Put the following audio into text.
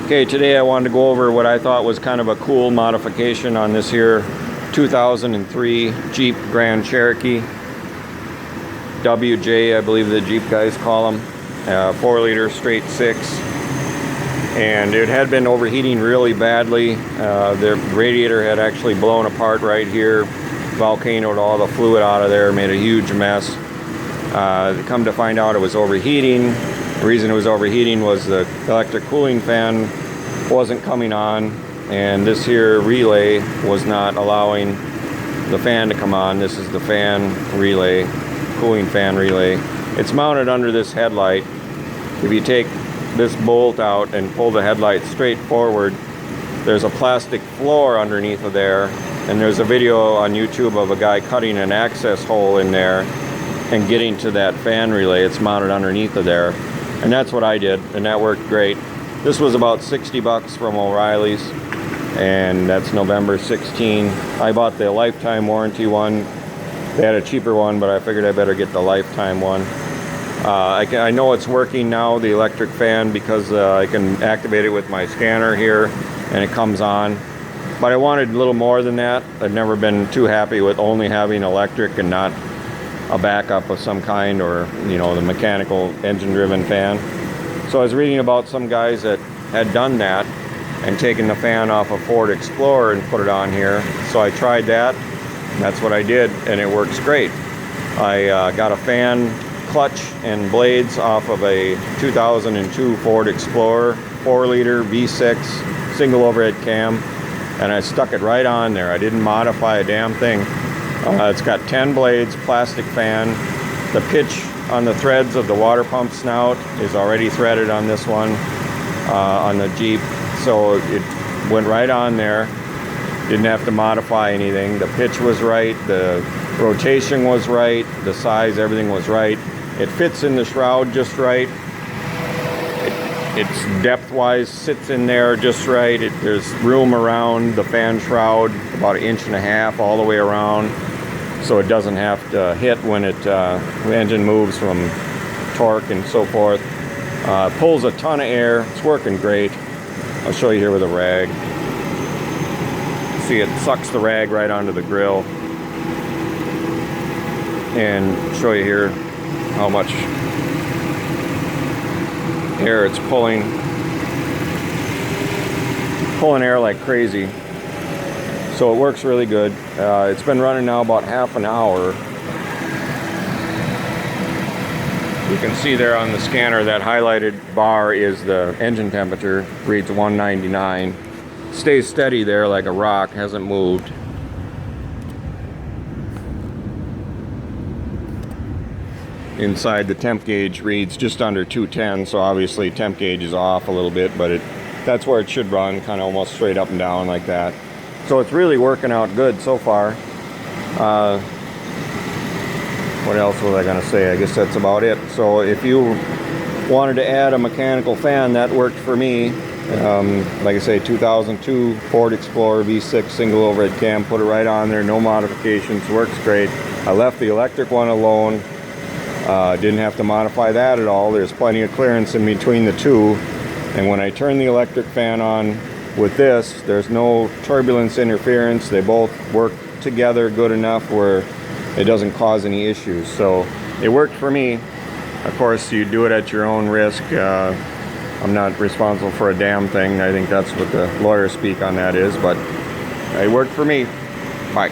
Okay, today I wanted to go over what I thought was kind of a cool modification on this here 2003 Jeep Grand Cherokee. WJ, I believe the Jeep guys call them. 4-liter straight 6. And it had been overheating really badly. The radiator had actually blown apart right here. Volcanoed all the fluid out of there, made a huge mess. Come to find out it was overheating. The reason it was overheating was the electric cooling fan wasn't coming on, and this here relay was not allowing the fan to come on. This is the fan relay, cooling fan relay. It's mounted under this headlight. If you take this bolt out and pull the headlight straight forward, there's a plastic floor underneath of there, and there's a video on YouTube of a guy cutting an access hole in there and getting to that fan relay. It's mounted underneath of there. And that's what I did, and that worked great. This was about 60 bucks from O'Reilly's, and that's November 16. I bought the lifetime warranty one. They had a cheaper one, but I figured I better get the lifetime one. I know it's working now, the electric fan, because I can activate it with my scanner here, and it comes on. But I wanted a little more than that. I've never been too happy with only having electric and not a backup of some kind, or the mechanical engine driven fan. So I was reading about some guys that had done that and taken the fan off a Ford Explorer and put it on here. So I tried that. That's what I did, and it works great. I got a fan clutch and blades off of a 2002 Ford Explorer 4-liter V6 single overhead cam, and I stuck it right on there. I didn't modify a damn thing. It's got 10 blades, plastic fan. The pitch on the threads of the water pump snout is already threaded on this one, on the Jeep. So it went right on there. Didn't have to modify anything. The pitch was right, the rotation was right, the size, everything was right. It fits in the shroud just right. It's depth-wise sits in there just right. There's room around the fan shroud, about 1.5 inches all the way around, so it doesn't have to hit when the engine moves from torque and so forth. Pulls a ton of air. It's working great. I'll show you here with a rag. See, it sucks the rag right onto the grill, and show you here how much air it's pulling air like crazy. So it works really good. It's been running now about half an hour. You can see there on the scanner that highlighted bar is the engine temperature. Reads 199. Stays steady there like a rock, hasn't moved. Inside, the temp gauge reads just under 210, so obviously temp gauge is off a little bit, but that's where it should run, kind of almost straight up and down like that. So it's really working out good so far. What else was I going to say? I guess that's about it. So if you wanted to add a mechanical fan, that worked for me. Like I say, 2002 Ford Explorer V6 single overhead cam, put it right on there, no modifications, works great. I left the electric one alone. Didn't have to modify that at all. There's plenty of clearance in between the two. And when I turn the electric fan on with this, there's no turbulence interference. They both work together good enough where it doesn't cause any issues. So it worked for me. Of course, you do it at your own risk. I'm not responsible for a damn thing. I think that's what the lawyers speak on that is, but it worked for me. Bye.